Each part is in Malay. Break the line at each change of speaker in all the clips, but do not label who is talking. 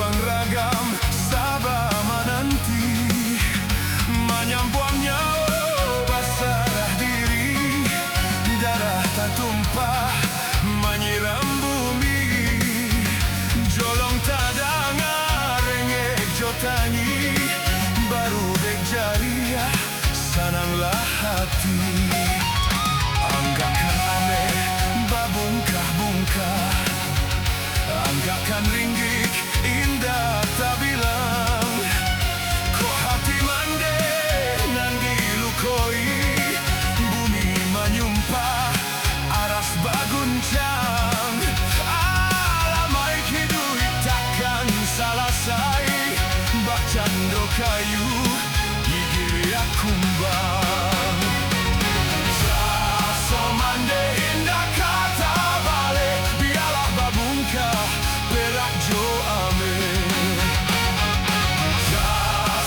kuang ragam sabar menanti, menyambungnya basarah diri, darah tak tumpah menyiram bumi, jolong tak dengar rengek jotangi, baru dek jariah sananglah hati. Anggakan ame babungkah-bungkah, anggakan ringgik indah tak bilang, kok hati mande nan dilukoi, bumi menyumpah aras baguncang, alamai hidup takkan selesai, bak candro kayu gigi kumbang. Somande indah kata balik, biarlah babungkah perak jo ame.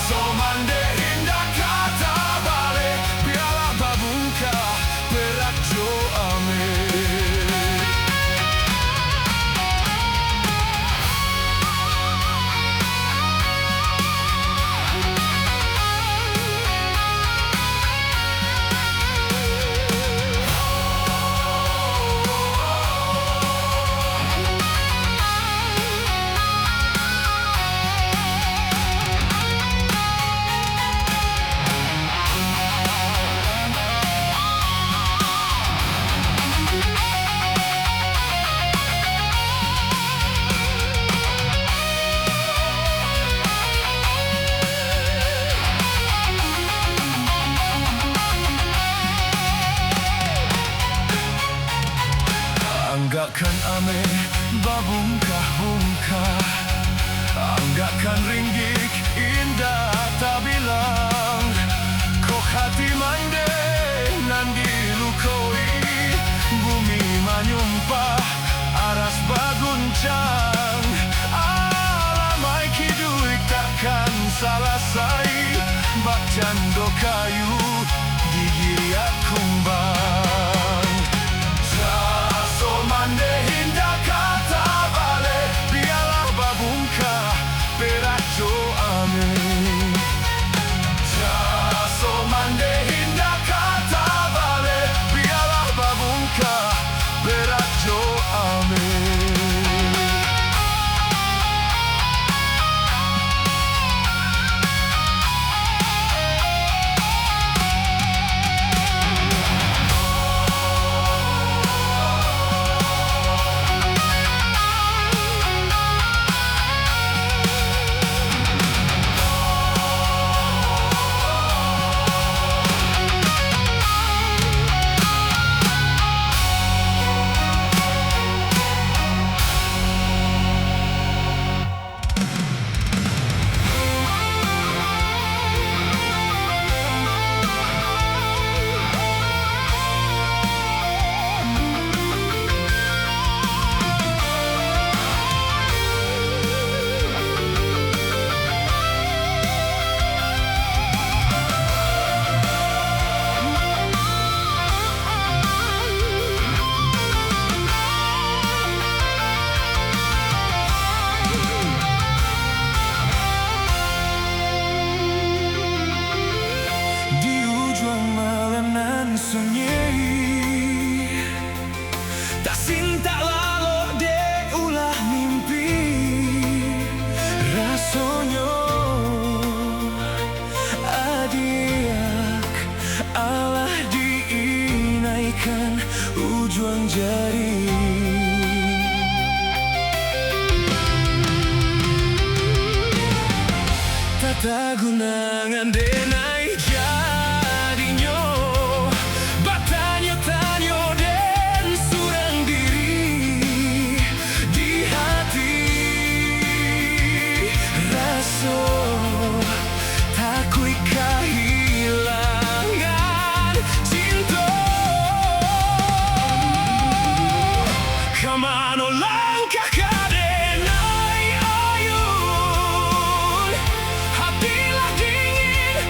Somande indah kata balik, biarlah babungkah perak jo ame. Anggakan ame babungkah-bungkah, anggakan ringgik indah tak bilang, kok hati mande nan dilukoi, bumi menyumpah aras baguncang, alamai hidup takkan selesai, bak cando kayu gigi kumbang. Somande indah kata balik, biarlah babungkah perak jo ame. Somande indah kata balik, biarlah babungkah perak jo ame. Tak sinta lalu de ulah mimpi, rasonyo adiak Allah diinaikan ujung jari. Tata gunangan denai jadinya, batanyo-tanyo den surang diri di hati, raso takui kehilangan cinta. Kamano langkah kadenai ayun, hatilah dingin.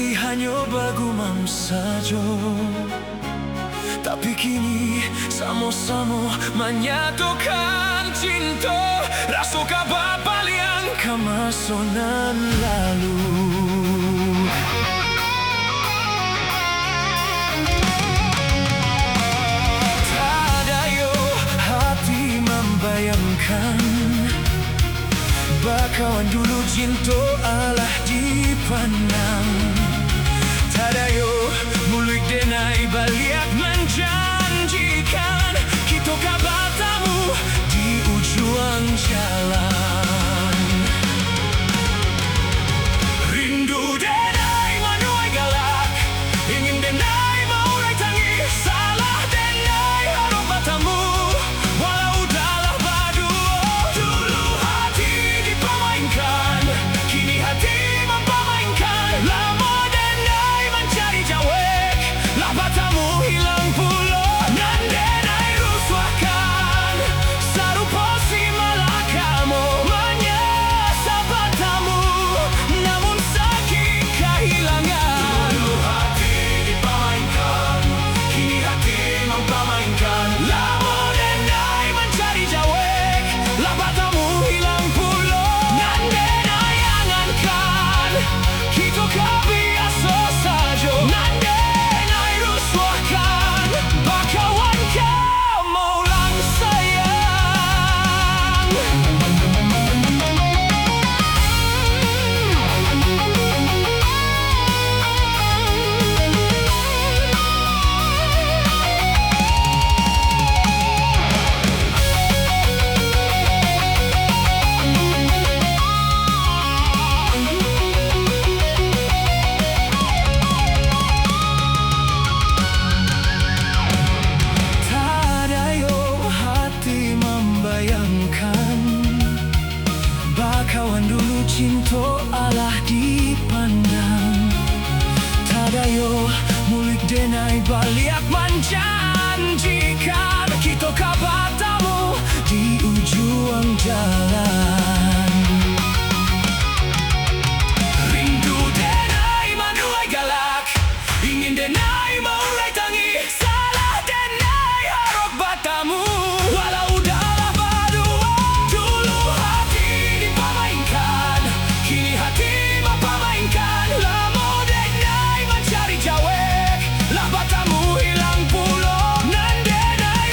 Dati hanya bagumam saja, tapi kini sama-sama menyatukan cinta. Rasa kabar balian kemasonan lalu. Tada yo hati membayangkan bakawan dulu cinta alah dipandang. Tada yo mulut denai baliak menjanjikan kita bertemu di ujung jalan. Rindu denai manuai galak, ingin denai maurai tangis, salah denai harap bertemu walau dalam berdua. Dulu hati dipermainkan, kini hati mempermainkan. Lama denai mencari jawab, lah bertemu hilang pula. Nan denai ruswakan, sarupa si malakamu menyesal bertemu, namun sakit kehilangan. Dulu hati dipermainkan, kini hati mempermainkan. Lama denai mencari jawab, lah bertemu hilang pula. Nan denai angankan, kita kebiasa saja. Nan denai ruswakan, bakawan kau lang sayang. Tada yo hati membayangkan bakawan dulu cinta alah dipandang. Tada yo mulut denai baliak menjanjikan kita bertemu di ujung jalan. Rindu denai manuai galak, ingin denai maurai tangis, salah denai harap bertemu walau dalam berdua. Dulu hati dipermainkan, kini hati mempermainkan. Lama denai mencari jawab, lah bertemu hilang pula. Nan denai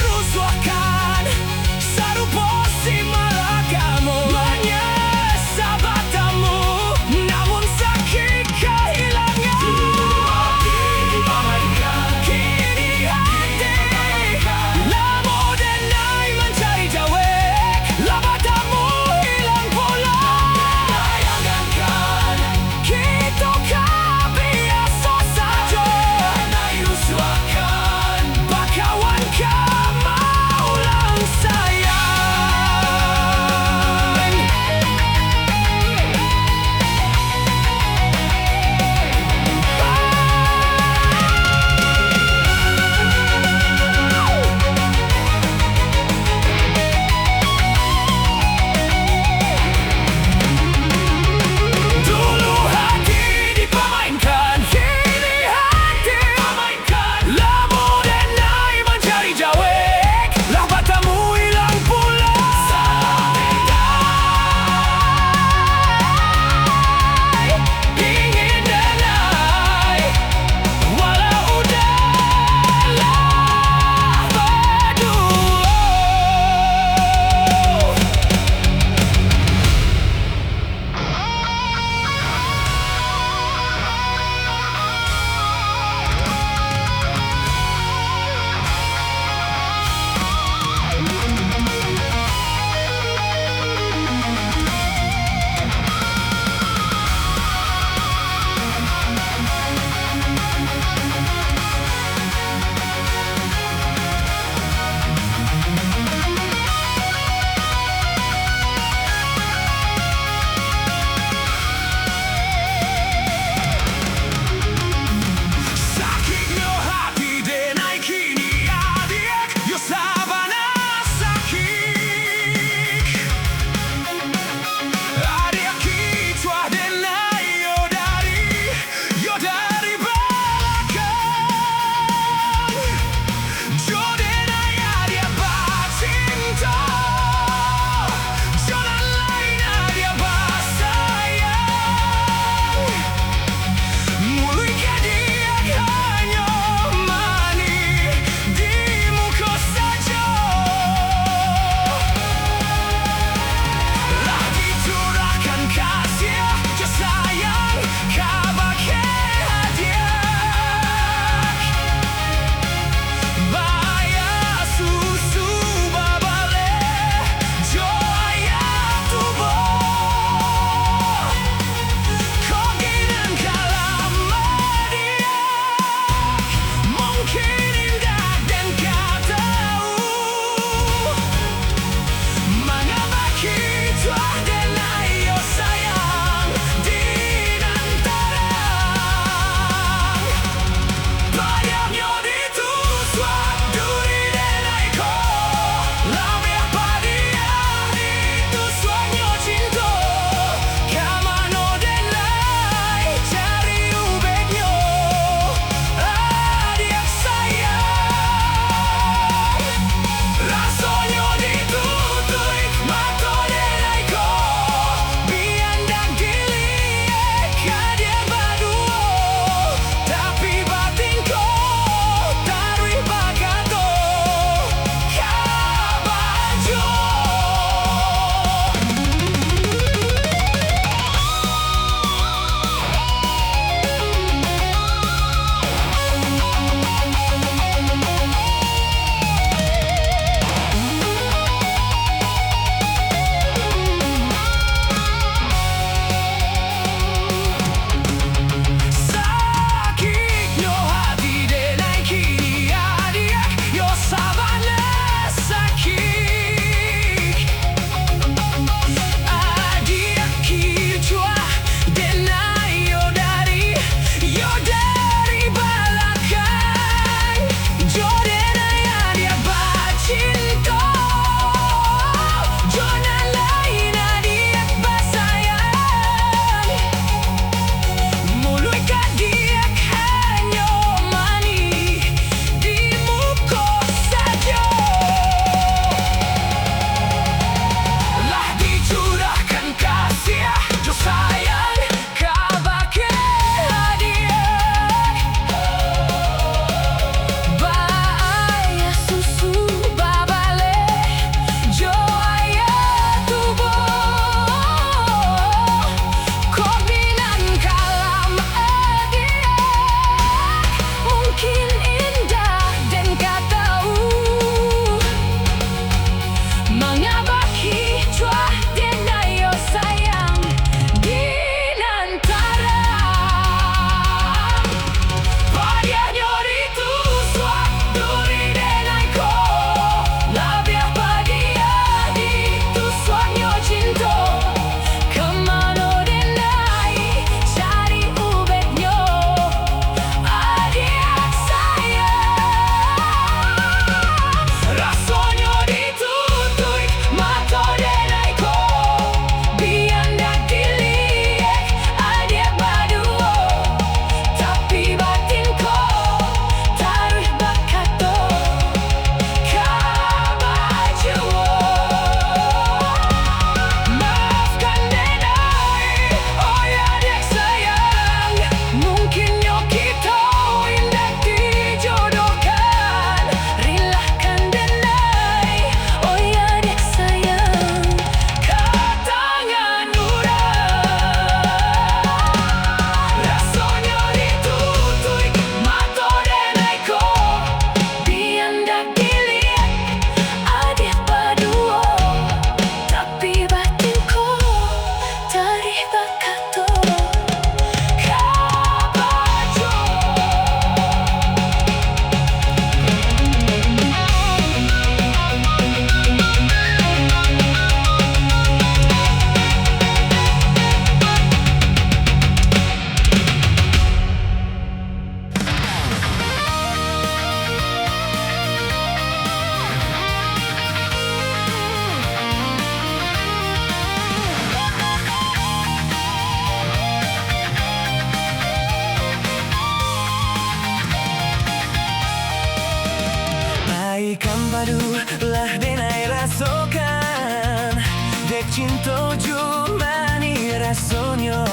cinta jumani rasonyo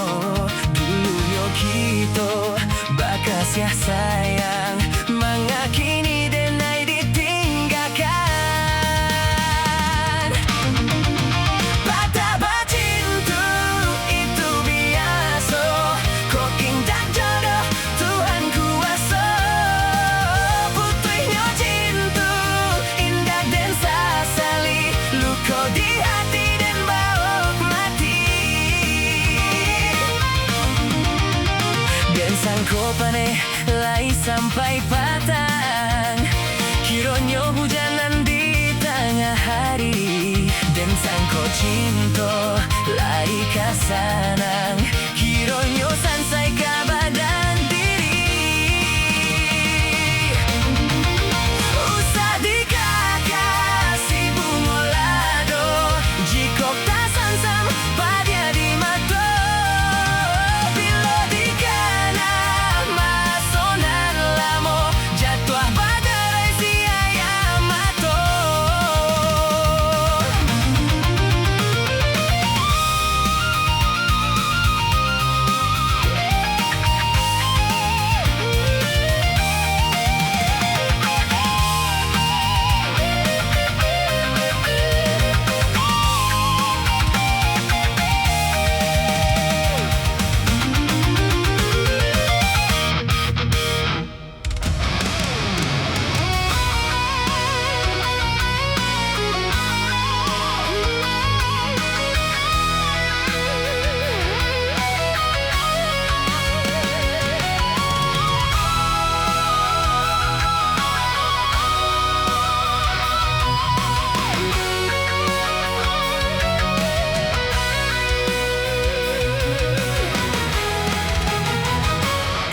dulu yo kita bakasih sayang mangakini denai ditinggalkan. Patah cinta itu biasa, kok indah jodoh Tuhan kuasa. Putihnya cinta indah dan sasali, luka di hati dan bawa mati. Dan sangkopane lai sampai patang, kironyo hujanan di tengah hari. Dan sangko cinta lai kasanang, kironyo sansai ka badan diri. Usah dikasih bungolado, jikok tak sansam padia di mata. Bila dikana masonan lamo, jatuh badai si ayam mato.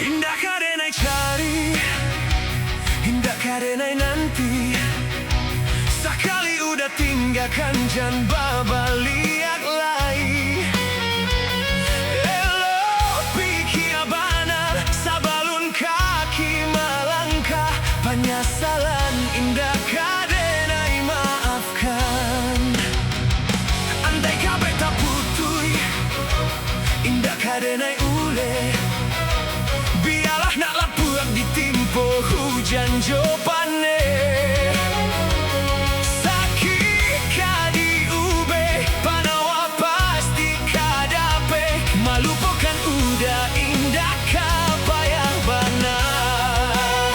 Indah karenai cari, indah karenai nanti. Sekali udah tinggalkan jangan babaliak lagi. Elo pikir benar sabalun kaki melangkah, penyesalan indah karenai maafkan. Andai kabeh tak putui, indah karenai ule. Biarlah nak lapuak ditimpa hujan jopane. Sakit kadi ube panawa pasti kadape, malupakan udah indah kapayah benar.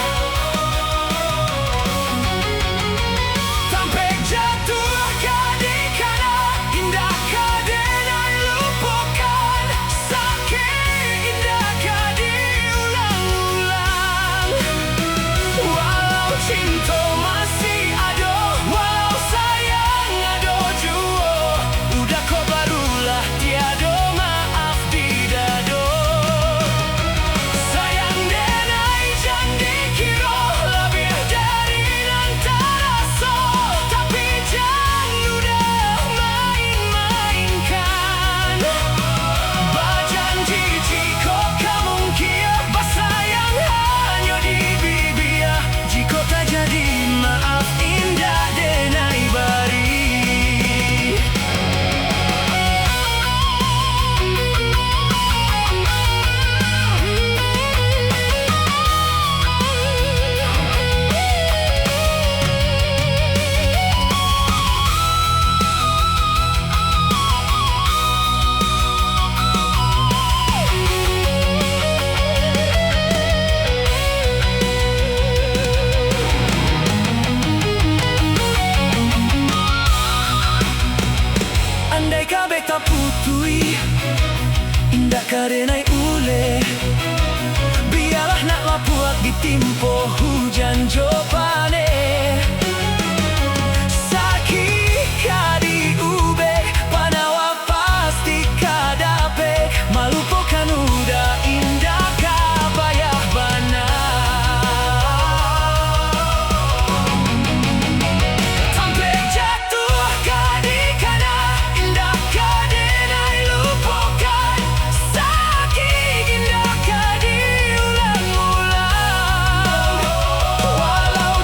Sampai jatuh kadi kana indah kadenai lupakan. Sakit indah kadi ulang-ulang. Walau cinta masih ada, walau sayang ada jua, udah kau barulah tiada maaf di dado. Sayang denai jangan dikira lebih dari nan terasa, tapi jangan udah main-mainkan. Berjanji jika kamu kia bersayang hanya di bibir, jika tak jadi maaf indah denai bari. Andai kabeh tak putui, indah karenai ule. Biarlah nak lapuak ditimpa hujan jopane. Sakit kadi ube panawa pasti kadape, malupakan udah indah kapayah benar. Sampai jatuh kadi kana indah kadenai lupakan. Sakit indah kadi ulang-ulang. Walau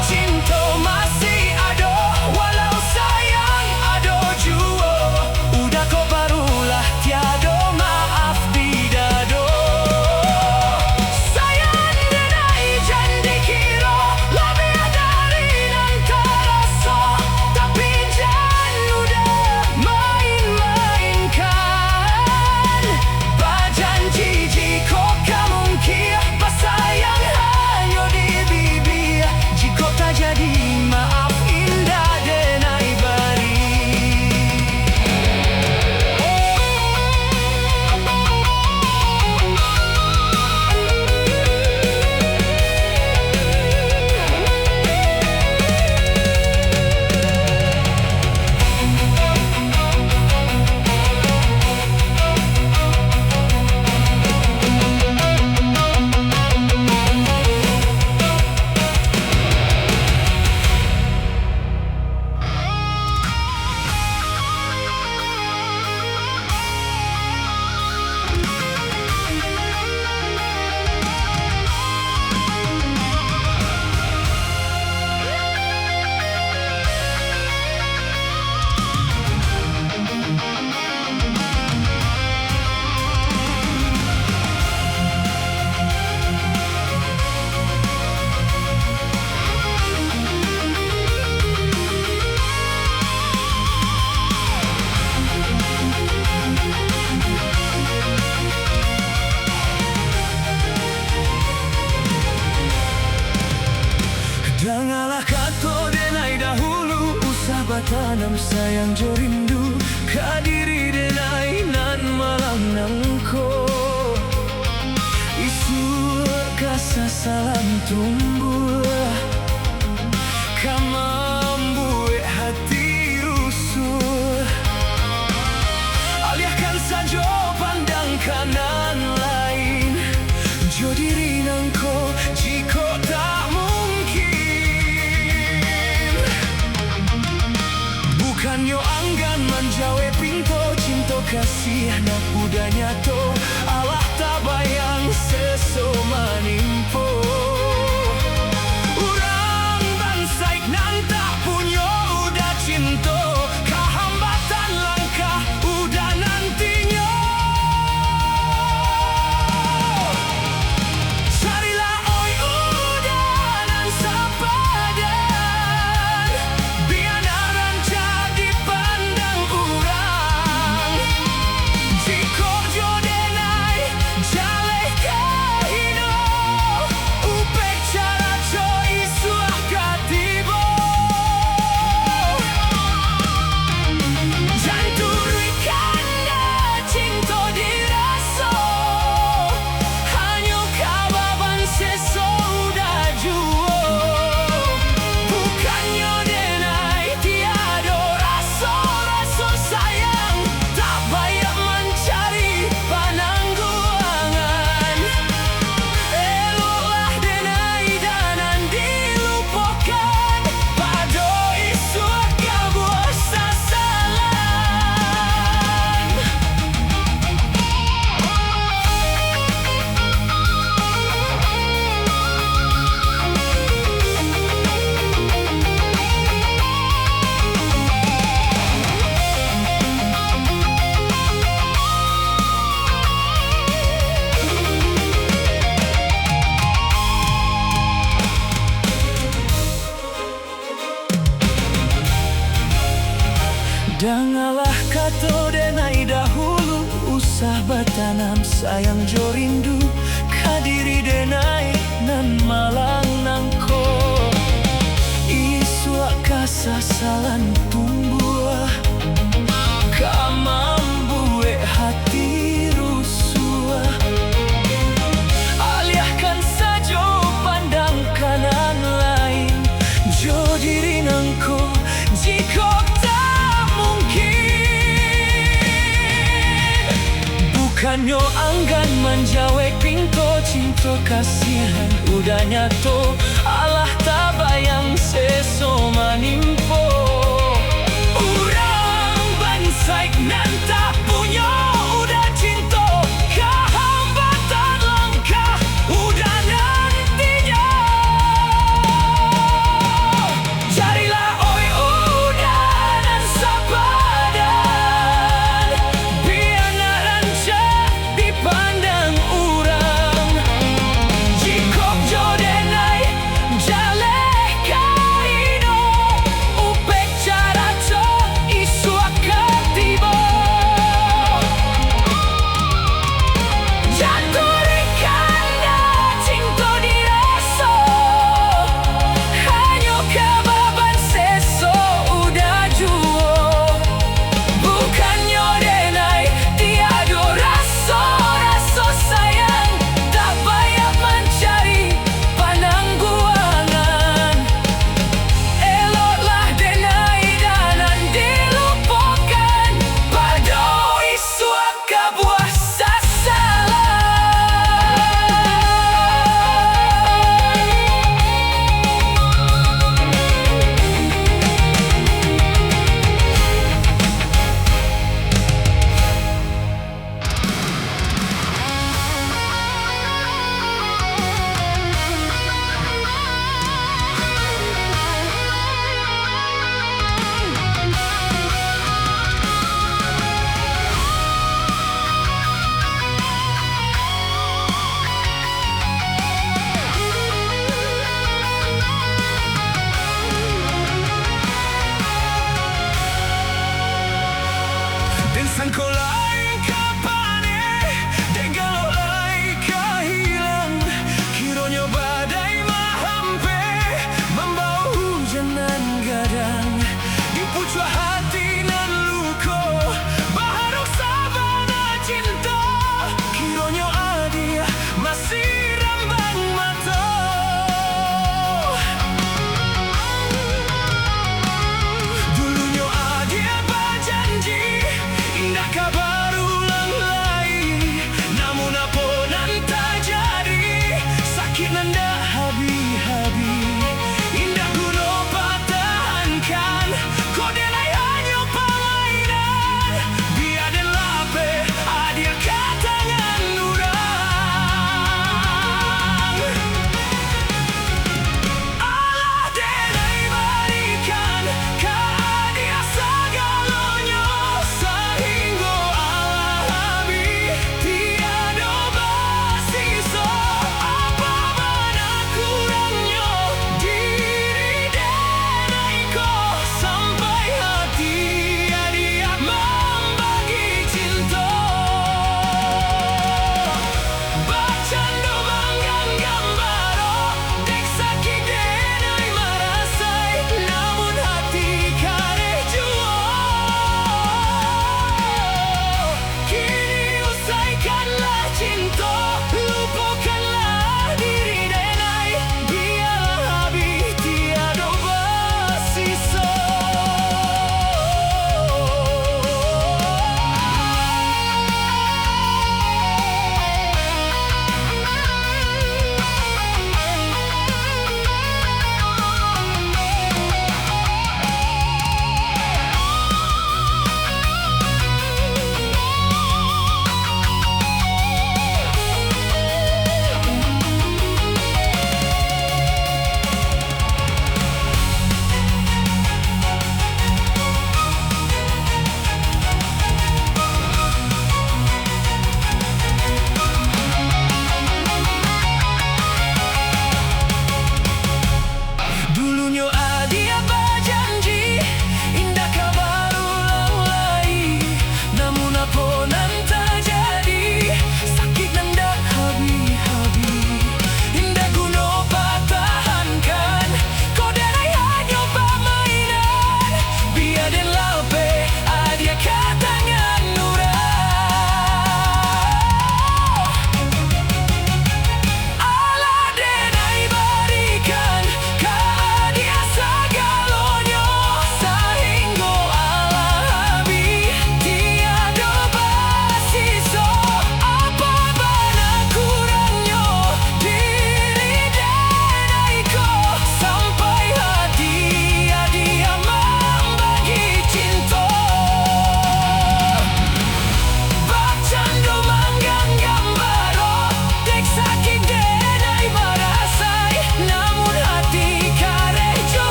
saja pandang kanan lain. Jo diri nangko jika tak mungkin. Bukannya anggan manjawe pinto cinta kasih nak budanya to Allah tak bayang seso manimpo. Urang bansaik nan tak punya udah cinta kehambatan langkah udah nantinya. Carilah oi udah nan sepadan biar naranca dipandang urang. Jika jodenai jale kahino upek cara coi suah katibo. Janturi kanda cinta diraso hanya kababan seso udah juo. Bukannya denai tiada rasa sayang tak banyak mencari penanggulangan. Eloklah denai danan dilupakan pada isu kabuah sasalan. Dengarlah kata denai dahulu usah bertanam sayang jo rindu kadiri denai nan malang nangko. Isu kasasalan tumbuh kamambue hati rusuh. Alihkan saja pandang kanan lain jo diri nangko jika tak mungkin. Bukannya anggan manjawe pinto cinta kasihan udah nyato Allah tak bayang seso manimpo. Urang bansaik nan tak punya udah cinta kehambatan langkah udah nantinya. Carilah oi udah nan sepadan biar naranca dipandang urang. Jikok jodenai jale kahino upek cara co isu katibo. Janturi kanda cinta diraso hanya kababan seso udah juo. Bukannya denai tiada rasa sayang tak banyak mencari penanggulangan. Eloklah denai danan dilupakan pada isu kabuah sasalan. Dan sangkola